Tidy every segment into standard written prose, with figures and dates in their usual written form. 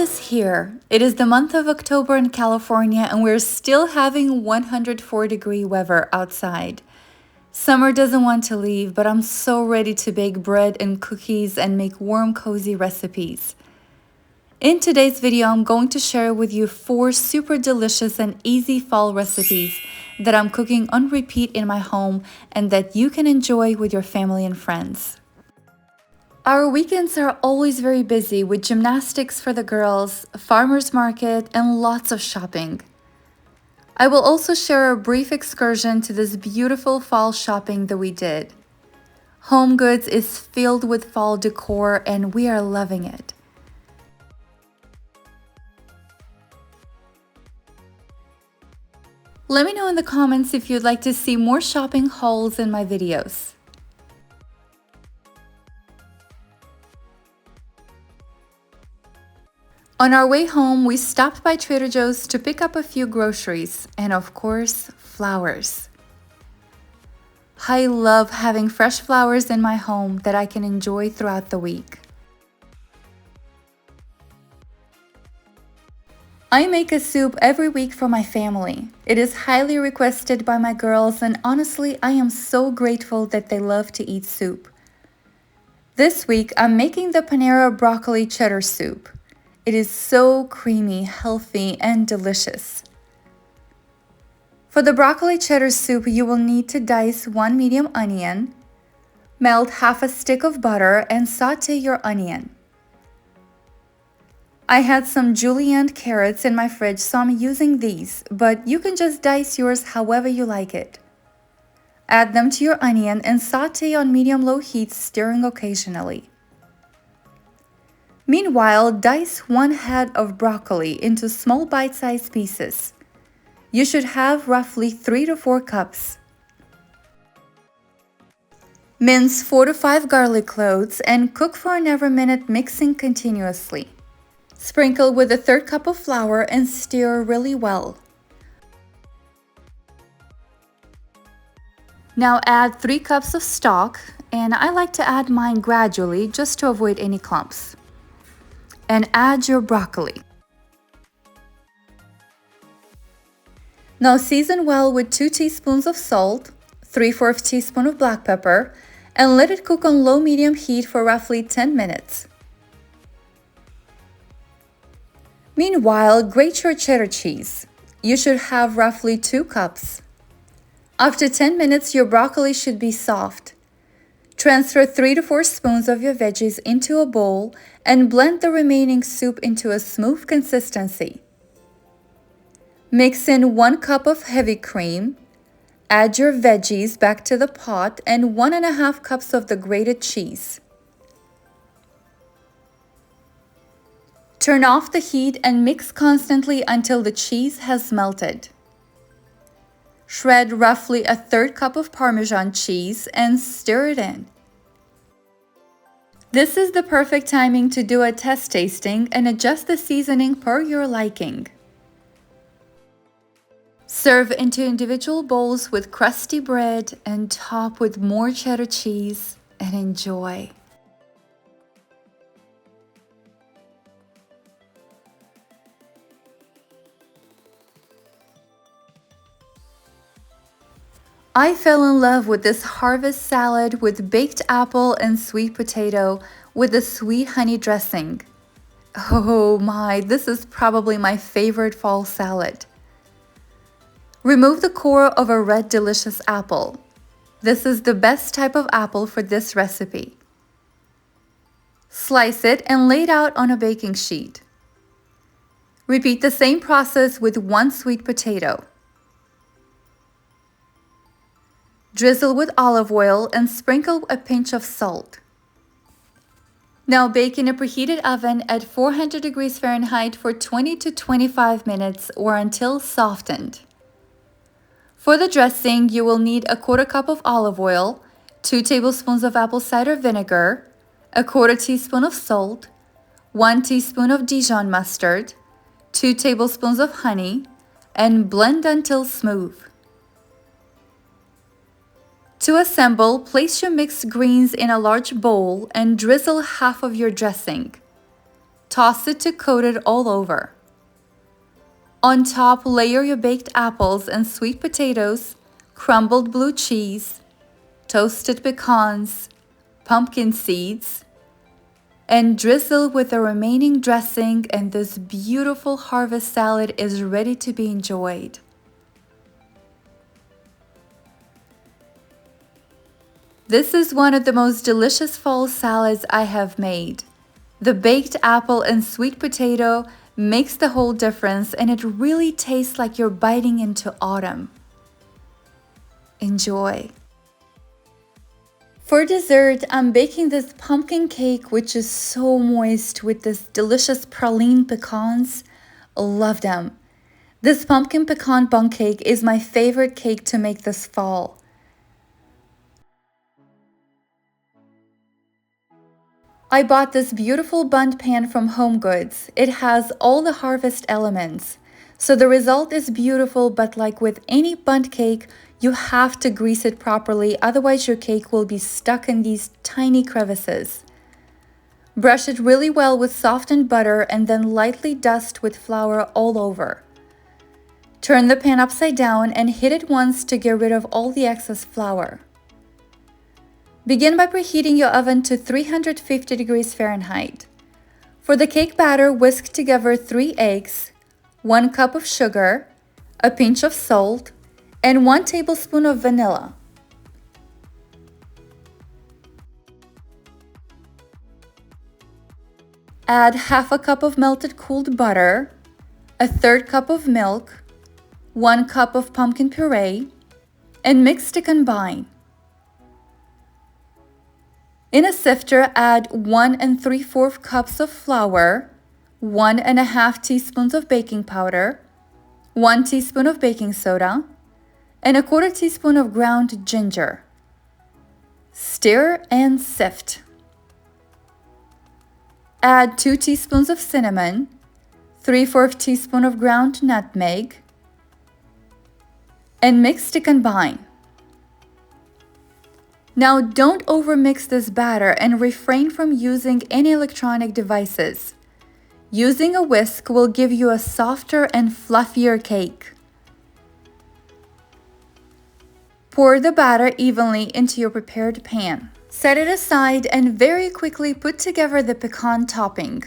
is here. It is the month of October in California and we're still having 104-degree weather outside. Summer doesn't want to leave, but I'm so ready to bake bread and cookies and make warm, cozy recipes. In today's video, I'm going to share with you 4 super delicious and easy fall recipes that I'm cooking on repeat in my home and that you can enjoy with your family and friends. Our weekends are always very busy with gymnastics for the girls, a farmer's market, and lots of shopping. I will also share a brief excursion to this beautiful fall shopping that we did. Home Goods is filled with fall decor and we are loving it. Let me know in the comments if you'd like to see more shopping hauls in my videos. On our way home, we stopped by Trader Joe's to pick up a few groceries and, of course, flowers. I love having fresh flowers in my home that I can enjoy throughout the week. I make a soup every week for my family. It is highly requested by my girls, and honestly, I am so grateful that they love to eat soup. This week, I'm making the Panera broccoli cheddar soup. It is so creamy, healthy, and delicious. For the broccoli cheddar soup, you will need to dice 1 medium onion, melt half a stick of butter, and saute your onion. I had some julienne carrots in my fridge, so I'm using these, but you can just dice yours however you like it. Add them to your onion and saute on medium-low heat, stirring occasionally. Meanwhile, dice 1 head of broccoli into small bite-sized pieces. You should have roughly 3 to 4 cups. Mince 4 to 5 garlic cloves and cook for another minute, mixing continuously. Sprinkle with a 1/3 cup of flour and stir really well. Now add 3 cups of stock, and I like to add mine gradually just to avoid any clumps. And add your broccoli. Now season well with 2 teaspoons of salt, 3/4 teaspoon of black pepper, and let it cook on low-medium heat for roughly 10 minutes. Meanwhile, grate your cheddar cheese. You should have roughly 2 cups. After 10 minutes, your broccoli should be soft. Transfer 3 to 4 spoons of your veggies into a bowl and blend the remaining soup into a smooth consistency. Mix in 1 cup of heavy cream, add your veggies back to the pot, and 1.5 cups of the grated cheese. Turn off the heat and mix constantly until the cheese has melted. Shred roughly a 1/3 cup of Parmesan cheese and stir it in. This is the perfect timing to do a test tasting and adjust the seasoning per your liking. Serve into individual bowls with crusty bread and top with more cheddar cheese and enjoy. I fell in love with this harvest salad with baked apple and sweet potato with a sweet honey dressing. Oh my, this is probably my favorite fall salad. Remove the core of a red delicious apple. This is the best type of apple for this recipe. Slice it and lay it out on a baking sheet. Repeat the same process with 1 sweet potato. Drizzle with olive oil and sprinkle a pinch of salt. Now bake in a preheated oven at 400 degrees Fahrenheit for 20 to 25 minutes or until softened. For the dressing, you will need a 1/4 cup of olive oil, 2 tablespoons of apple cider vinegar, a 1/4 teaspoon of salt, 1 teaspoon of Dijon mustard, 2 tablespoons of honey, and blend until smooth. To assemble, place your mixed greens in a large bowl and drizzle half of your dressing. Toss it to coat it all over. On top, layer your baked apples and sweet potatoes, crumbled blue cheese, toasted pecans, pumpkin seeds, and drizzle with the remaining dressing, and this beautiful harvest salad is ready to be enjoyed. This is one of the most delicious fall salads I have made. The baked apple and sweet potato makes the whole difference, and it really tastes like you're biting into autumn. Enjoy! For dessert, I'm baking this pumpkin cake, which is so moist with this delicious praline pecans. Love them. This pumpkin pecan bundt cake is my favorite cake to make this fall. I bought this beautiful bundt pan from HomeGoods. It has all the harvest elements. So the result is beautiful, but like with any bundt cake, you have to grease it properly, otherwise your cake will be stuck in these tiny crevices. Brush it really well with softened butter and then lightly dust with flour all over. Turn the pan upside down and hit it once to get rid of all the excess flour. Begin by preheating your oven to 350 degrees Fahrenheit. For the cake batter, whisk together 3 eggs, 1 cup of sugar, a pinch of salt, and 1 tablespoon of vanilla. Add half a cup of melted cooled butter, a third cup of milk, 1 cup of pumpkin puree, and mix to combine. In a sifter, add 1 3/4 cups of flour, 1 1/2 teaspoons of baking powder, 1 teaspoon of baking soda, and a 1/4 teaspoon of ground ginger. Stir and sift. Add 2 teaspoons of cinnamon, 3/4 teaspoon of ground nutmeg, and mix to combine. Now don't overmix this batter and refrain from using any electronic devices. Using a whisk will give you a softer and fluffier cake. Pour the batter evenly into your prepared pan. Set it aside and very quickly put together the pecan topping.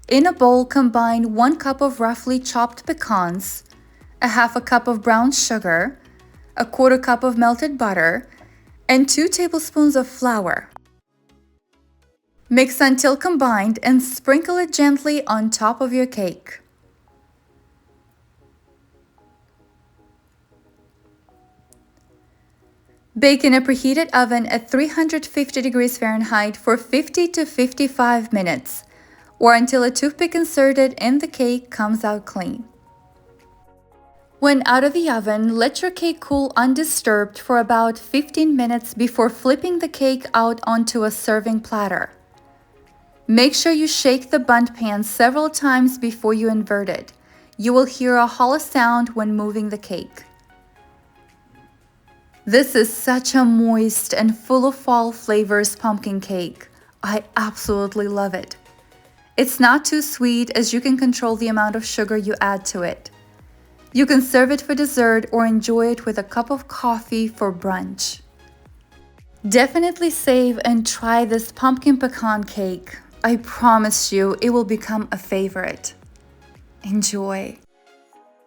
In a bowl, combine 1 cup of roughly chopped pecans, a half a cup of brown sugar, a 1/4 cup of melted butter, and 2 tablespoons of flour. Mix until combined and sprinkle it gently on top of your cake. Bake in a preheated oven at 350 degrees Fahrenheit for 50 to 55 minutes, or until a toothpick inserted in the cake comes out clean. When out of the oven, let your cake cool undisturbed for about 15 minutes before flipping the cake out onto a serving platter. Make sure you shake the bundt pan several times before you invert it. You will hear a hollow sound when moving the cake. This is such a moist and full of fall flavors pumpkin cake. I absolutely love it. It's not too sweet, as you can control the amount of sugar you add to it. You can serve it for dessert or enjoy it with a cup of coffee for brunch. Definitely save and try this pumpkin pecan cake. I promise you it will become a favorite. Enjoy!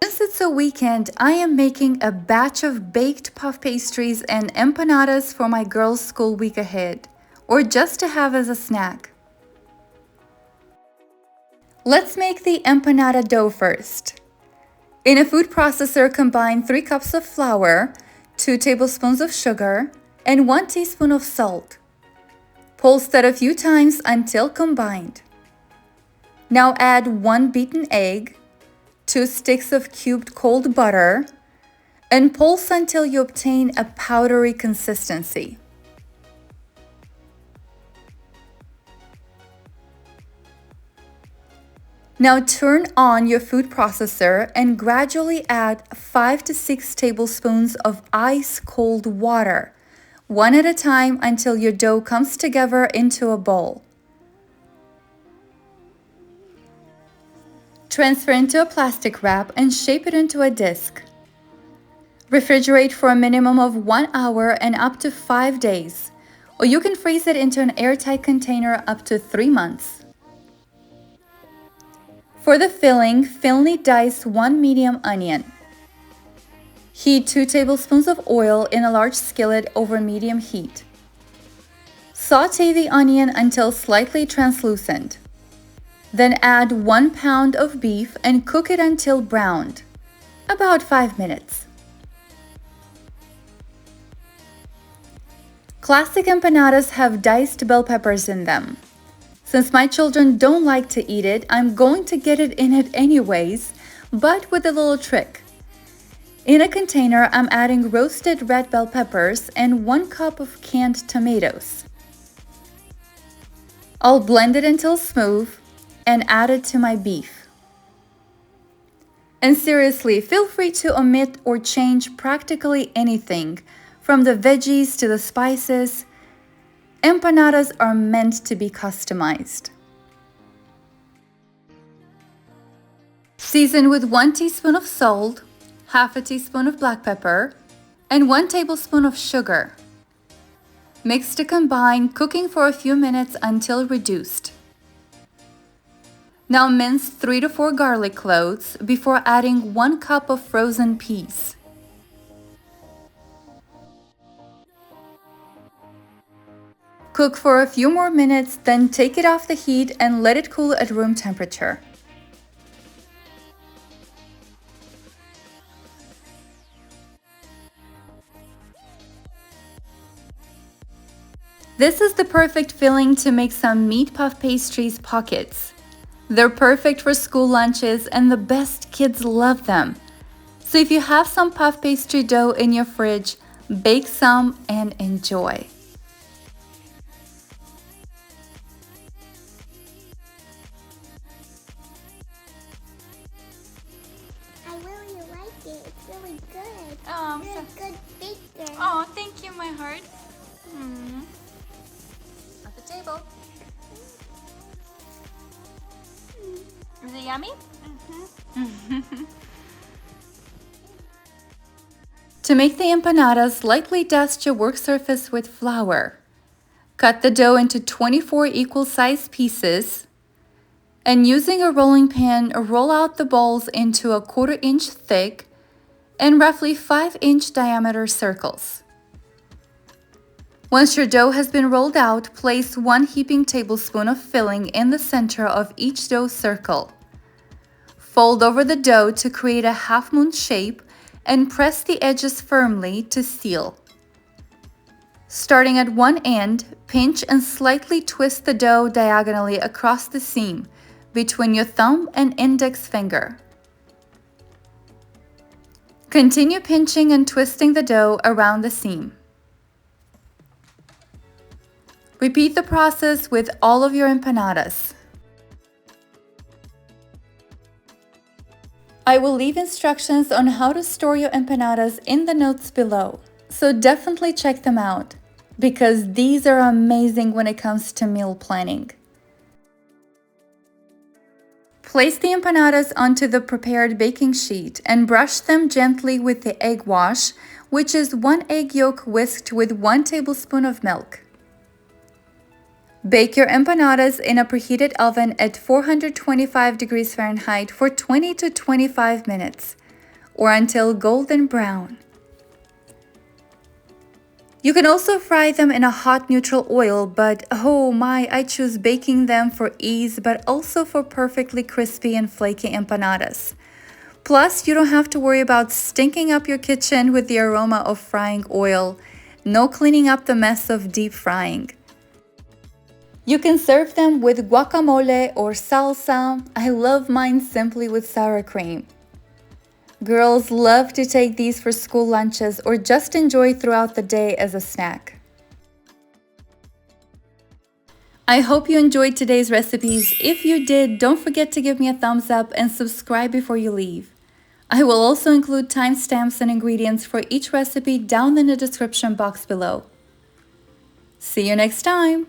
Since it's a weekend, I am making a batch of baked puff pastries and empanadas for my girls' school week ahead, or just to have as a snack. Let's make the empanada dough first. In a food processor, combine 3 cups of flour, 2 tablespoons of sugar, and 1 teaspoon of salt. Pulse that a few times until combined. Now add 1 beaten egg, 2 sticks of cubed cold butter, and pulse until you obtain a powdery consistency. Now turn on your food processor and gradually add 5 to 6 tablespoons of ice cold water, one at a time until your dough comes together into a bowl. Transfer into a plastic wrap and shape it into a disc. Refrigerate for a minimum of 1 hour and up to 5 days, or you can freeze it into an airtight container up to 3 months. For the filling, finely dice 1 medium onion. Heat 2 tablespoons of oil in a large skillet over medium heat. Sauté the onion until slightly translucent. Then add 1 pound of beef and cook it until browned, about 5 minutes. Classic empanadas have diced bell peppers in them. Since my children don't like to eat it, I'm going to get it in it anyways, but with a little trick. In a container, I'm adding roasted red bell peppers and 1 cup of canned tomatoes. I'll blend it until smooth and add it to my beef. And seriously, feel free to omit or change practically anything, from the veggies to the spices. Empanadas are meant to be customized. Season with 1 teaspoon of salt, half a teaspoon of black pepper, and 1 tablespoon of sugar. Mix to combine, cooking for a few minutes until reduced. Now mince 3 to 4 garlic cloves before adding 1 cup of frozen peas. Cook for a few more minutes, then take it off the heat and let it cool at room temperature. This is the perfect filling to make some meat puff pastries pockets. They're perfect for school lunches and the best, kids love them. So if you have some puff pastry dough in your fridge, bake some and enjoy. I really like it. It's really good. Oh, You're a good baker. Oh, thank you, my heart. At the table. Is it yummy? To make the empanadas, lightly dust your work surface with flour. Cut the dough into 24 equal-sized pieces, and using a rolling pin, roll out the balls into a 1/4 inch thick and roughly 5-inch diameter circles. Once your dough has been rolled out, place 1 heaping tablespoon of filling in the center of each dough circle. Fold over the dough to create a half-moon shape and press the edges firmly to seal. Starting at one end, pinch and slightly twist the dough diagonally across the seam between your thumb and index finger. Continue pinching and twisting the dough around the seam. Repeat the process with all of your empanadas. I will leave instructions on how to store your empanadas in the notes below, so definitely check them out, because these are amazing when it comes to meal planning. Place the empanadas onto the prepared baking sheet and brush them gently with the egg wash, which is 1 egg yolk whisked with 1 tablespoon of milk. Bake your empanadas in a preheated oven at 425 degrees Fahrenheit for 20 to 25 minutes, or until golden brown. You can also fry them in a hot neutral oil, but oh my, I choose baking them for ease, but also for perfectly crispy and flaky empanadas. Plus, you don't have to worry about stinking up your kitchen with the aroma of frying oil. No cleaning up the mess of deep frying. You can serve them with guacamole or salsa. I love mine simply with sour cream. Girls love to take these for school lunches or just enjoy throughout the day as a snack. I hope you enjoyed today's recipes. If you did, don't forget to give me a thumbs up and subscribe before you leave. I will also include timestamps and ingredients for each recipe down in the description box below. See you next time!